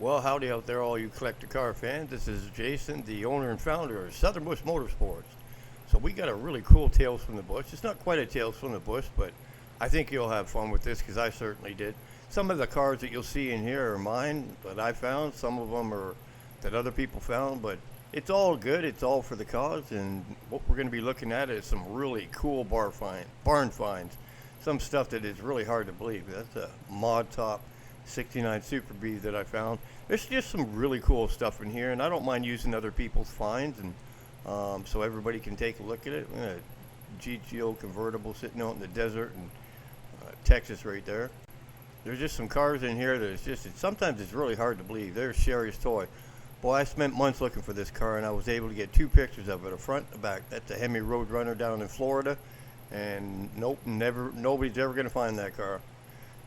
Well, howdy out there, all you collector car fans. This is Jason, the owner and founder of Southern Bush Motorsports. So we got a really cool Tales from the Bush. It's not quite a Tales from the Bush, but I think you'll have fun with this because I certainly did. Some of the cars that you'll see in here are mine that I found. Some of them are that other people found, but it's all good. It's all for the cause. And what we're going to be looking at is some really cool barn finds. Some stuff that is really hard to believe. That's a mod top 69 Super B that I found. There's just some really cool stuff in here, and I don't mind using other people's finds, and so everybody can take a look at it. A GTO convertible sitting out in the desert in Texas right there. There's just some cars in here that is just, sometimes it's really hard to believe. There's Sherry's toy. Boy, I spent months looking for this car, and I was able to get two pictures of it, a front and a back. That's a Hemi Roadrunner down in Florida, and nobody's ever going to find that car.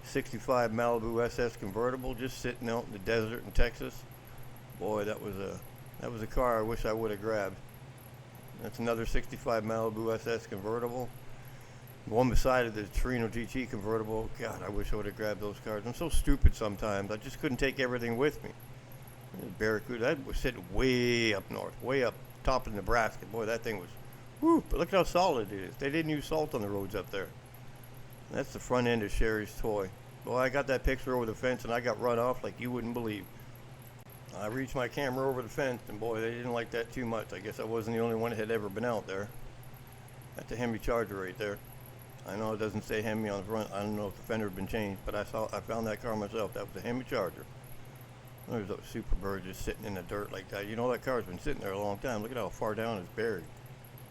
65 Malibu SS convertible just sitting out in the desert in Texas. Boy, that was a car I wish I would have grabbed. That's another 65 Malibu SS convertible. The one beside it, the Torino GT convertible. God, I wish I would have grabbed those cars. I'm so stupid sometimes. I just couldn't take everything with me. Barracuda, that was sitting way up north, way up top of Nebraska. Boy, that thing was, whoo, but look how solid it is. They didn't use salt on the roads up there. That's the front end of Sherry's toy. Well, I got that picture over the fence and I got run off like you wouldn't believe. I reached my camera over the fence and boy, they didn't like that too much. I guess I wasn't the only one that had ever been out there. That's a Hemi Charger right there. I know it doesn't say Hemi on the front. I don't know if the fender had been changed, but I found that car myself. That was a Hemi Charger. There's a Superbird just sitting in the dirt like that. You know, that car's been sitting there a long time. Look at how far down it's buried.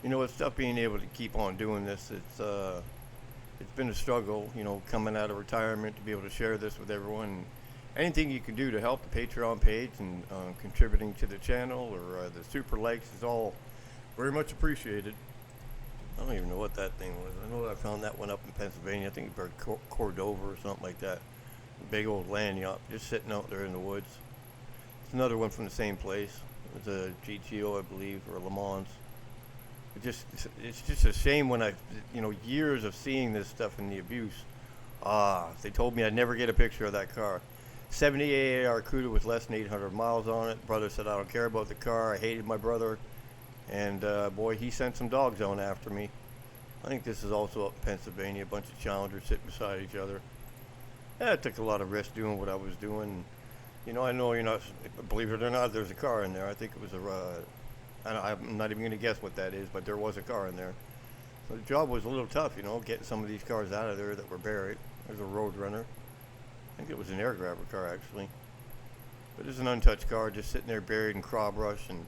You know, it's tough being able to keep on doing this. It's been a struggle, you know, coming out of retirement to be able to share this with everyone. Anything you can do to help the Patreon page and contributing to the channel or the super likes is all very much appreciated. I don't even know what that thing was. I know I found that one up in Pennsylvania. I think it's Cordova or something like that. A big old land yacht just sitting out there in the woods. It's another one from the same place. It's a GTO, I believe, or a Le Mans. It's just a shame when years of seeing this stuff and the abuse. They told me I'd never get a picture of that car. 78 Arcuda with less than 800 miles on it. Brother said I don't care about the car. I hated my brother, and boy, he sent some dogs on after me. I think this is also up in Pennsylvania. A bunch of Challengers sitting beside each other. Yeah, it took a lot of risk doing what I was doing. You know, I know you're not, believe it or not, there's a car in there. I think it was I'm not even going to guess what that is, but there was a car in there. So the job was a little tough, you know, getting some of these cars out of there that were buried. There's a Roadrunner. I think it was an air grabber car, actually. But it's an untouched car just sitting there buried in crop brush, and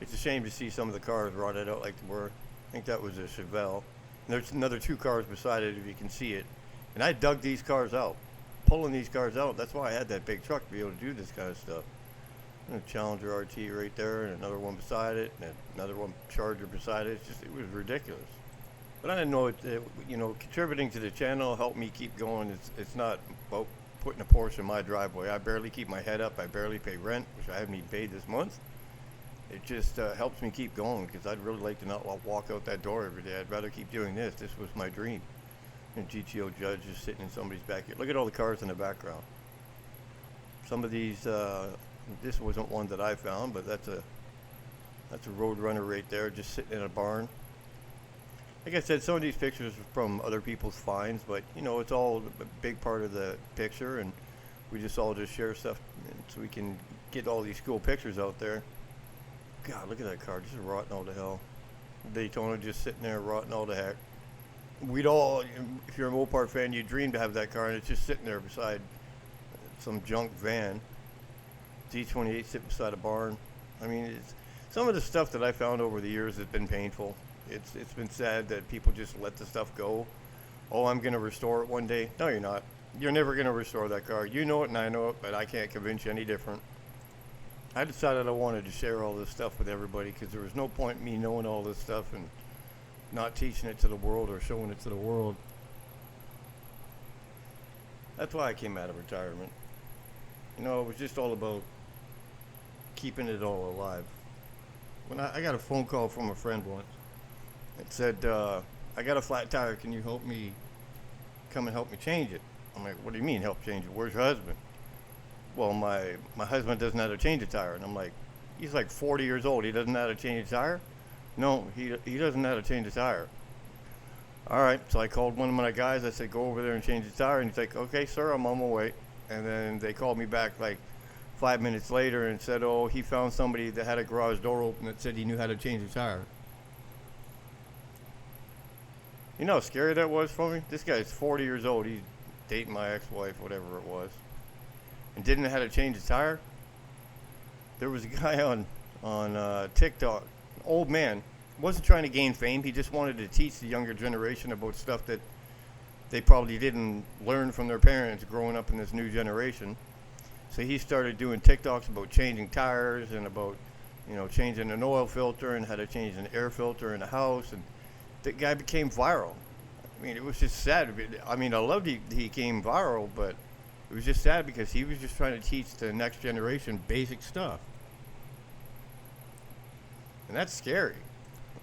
it's a shame to see some of the cars rotted out like they were. I think that was a Chevelle. And there's another two cars beside it, if you can see it. And I dug these cars out, pulling these cars out. That's why I had that big truck to be able to do this kind of stuff. A Challenger RT right there, and another one beside it, and another one Charger beside it. It was ridiculous. But I didn't know contributing to the channel helped me keep going. It's not about putting a Porsche in my driveway. I barely keep my head up. I barely pay rent, which I haven't even paid this month. It just helps me keep going because I'd really like to not walk out that door every day. I'd rather keep doing this. This was my dream. And GTO Judge is sitting in somebody's backyard. Look at all the cars in the background. Some of these. This wasn't one that I found, but that's a Roadrunner right there, just sitting in a barn. Like I said, some of these pictures are from other people's finds, but you know, it's all a big part of the picture, and we just all just share stuff so we can get all these cool pictures out there. God, look at that car, just rotting all to hell. Daytona just sitting there rotting all to heck. We'd all, if you're a Mopar fan, you dream to have that car, and it's just sitting there beside some junk van. D28 sitting beside a barn. I mean, some of the stuff that I found over the years has been painful. It's been sad that people just let the stuff go. Oh, I'm going to restore it one day. No, you're not. You're never going to restore that car. You know it and I know it, but I can't convince you any different. I decided I wanted to share all this stuff with everybody because there was no point in me knowing all this stuff and not teaching it to the world or showing it to the world. That's why I came out of retirement. You know, it was just all about keeping it all alive. When I got a phone call from a friend once. It said, I got a flat tire. Can you help me, come and help me change it? I'm like, what do you mean help change it? Where's your husband? well, my husband doesn't know how to change a tire. And I'm like, he's like 40 years old. He doesn't know how to change a tire? No, he doesn't know how to change a tire. All right, so I called one of my guys. I said, go over there and change the tire. And he's like, okay, sir, I'm on my way. And then they called me back like 5 minutes later and said, oh, he found somebody that had a garage door open that said he knew how to change a tire. You know how scary that was for me? This guy's 40 years old. He's dating my ex-wife, whatever it was, and didn't know how to change a tire. There was a guy on TikTok, an old man, wasn't trying to gain fame. He just wanted to teach the younger generation about stuff that they probably didn't learn from their parents growing up in this new generation. So he started doing TikToks about changing tires and about, changing an oil filter and how to change an air filter in a house. And the guy became viral. I mean, it was just sad. I mean, I loved he came viral, but it was just sad because he was just trying to teach the next generation basic stuff. And that's scary.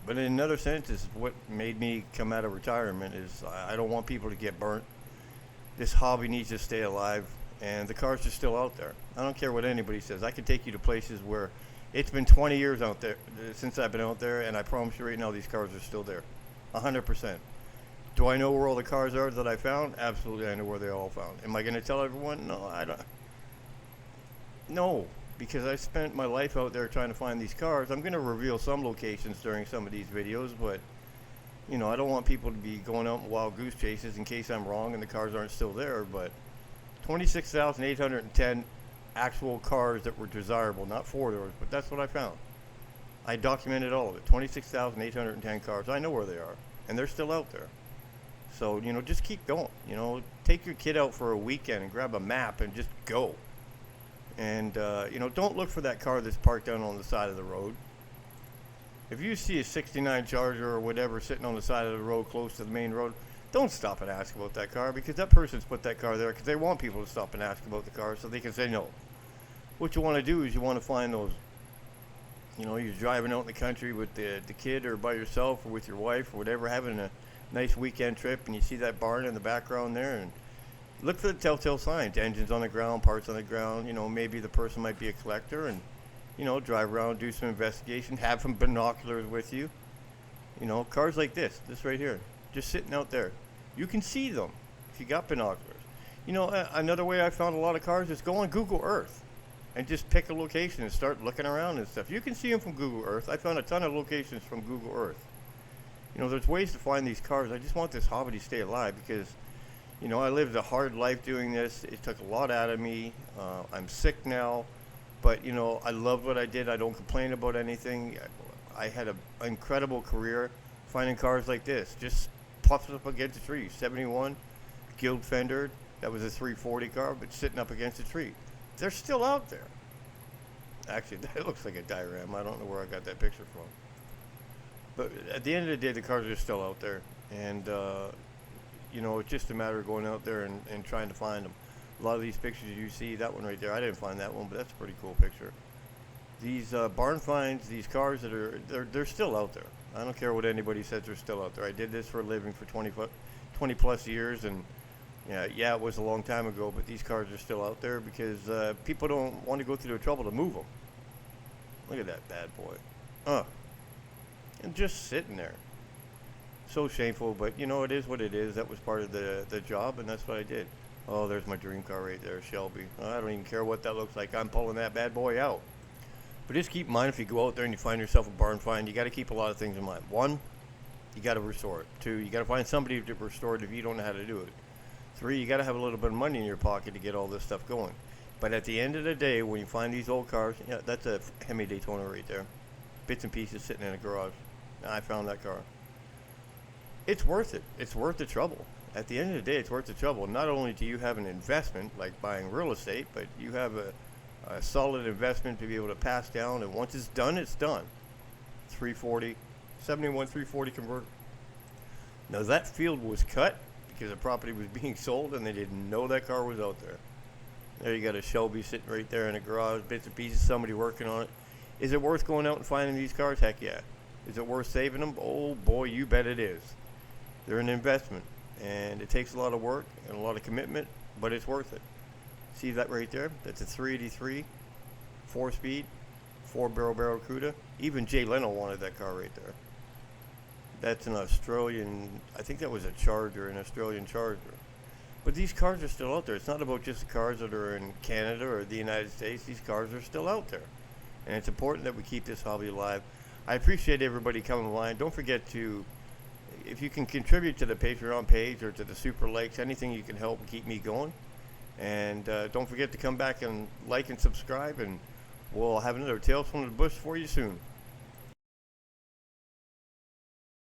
But in another sense, is what made me come out of retirement is I don't want people to get burnt. This hobby needs to stay alive, and the cars are still out there. I don't care what anybody says. I can take you to places where it's been 20 years out there since I've been out there, and I promise you right now these cars are still there, 100%. Do I know where all the cars are that I found? Absolutely, I know where they're all found. Am I going to tell everyone? No, I don't. No, because I spent my life out there trying to find these cars. I'm going to reveal some locations during some of these videos, but I don't want people to be going out in wild goose chases in case I'm wrong and the cars aren't still there. But 26,810 actual cars that were desirable, not four-doors, but that's what I found. I documented all of it. 26,810 cars. I know where they are, and they're still out there. So, just keep going. Take your kid out for a weekend and grab a map and just go. And, don't look for that car that's parked down on the side of the road. If you see a 69 Charger or whatever sitting on the side of the road close to the main road, don't stop and ask about that car, because that person's put that car there because they want people to stop and ask about the car so they can say no. What you want to do is you want to find those, you're driving out in the country with the kid or by yourself or with your wife or whatever, having a nice weekend trip, and you see that barn in the background there, and look for the telltale signs. Engines on the ground, parts on the ground. Maybe the person might be a collector, and drive around, do some investigation, have some binoculars with you. Cars like this right here, just sitting out there. You can see them if you got binoculars. Another way I found a lot of cars is go on Google Earth and just pick a location and start looking around and stuff. You can see them from Google Earth. I found a ton of locations from Google Earth. There's ways to find these cars. I just want this hobby to stay alive because, I lived a hard life doing this. It took a lot out of me. I'm sick now, but, I loved what I did. I don't complain about anything. I had an incredible career finding cars like this. Just puffed up against a tree. 71, Guild fender. That was a 340 car, but sitting up against a tree. They're still out there. Actually, that looks like a diorama. I don't know where I got that picture from. But at the end of the day, the cars are still out there. And, it's just a matter of going out there and trying to find them. A lot of these pictures you see, that one right there, I didn't find that one, but that's a pretty cool picture. These barn finds, these cars they're still out there. I don't care what anybody says, they're still out there. I did this for a living for 20 plus years, and yeah, it was a long time ago, but these cars are still out there because people don't want to go through the trouble to move them. Look at that bad boy. And just sitting there. So shameful, but it is what it is. That was part of the job, and that's what I did. Oh, there's my dream car right there, Shelby. I don't even care what that looks like. I'm pulling that bad boy out. But just keep in mind, if you go out there and you find yourself a barn find, you got to keep a lot of things in mind. One, you got to restore it. Two, you got to find somebody to restore it if you don't know how to do it. Three, you got to have a little bit of money in your pocket to get all this stuff going. But at the end of the day, when you find these old cars, that's a Hemi Daytona right there. Bits and pieces sitting in a garage. I found that car. It's worth it. It's worth the trouble. At the end of the day, it's worth the trouble. Not only do you have an investment, like buying real estate, but you have a solid investment to be able to pass down, and once it's done, it's done. 340, 71 340 converter. Now that field was cut because the property was being sold, and they didn't know that car was out there. There you got a Shelby sitting right there in a garage, bits and pieces, somebody working on it. Is it worth going out and finding these cars? Heck yeah. Is it worth saving them? Oh boy, you bet it is. They're an investment, and it takes a lot of work and a lot of commitment, but it's worth it. See that right there? That's a 383, 4-speed, 4-barrel Barracuda. Even Jay Leno wanted that car right there. That's an Australian, I think that was a Charger, an Australian Charger. But these cars are still out there. It's not about just the cars that are in Canada or the United States. These cars are still out there. And it's important that we keep this hobby alive. I appreciate everybody coming online. Don't forget to, if you can contribute to the Patreon page or to the Super Likes, anything you can help keep me going. And don't forget to come back and like and subscribe, and we'll have another Tales from the Bush for you soon.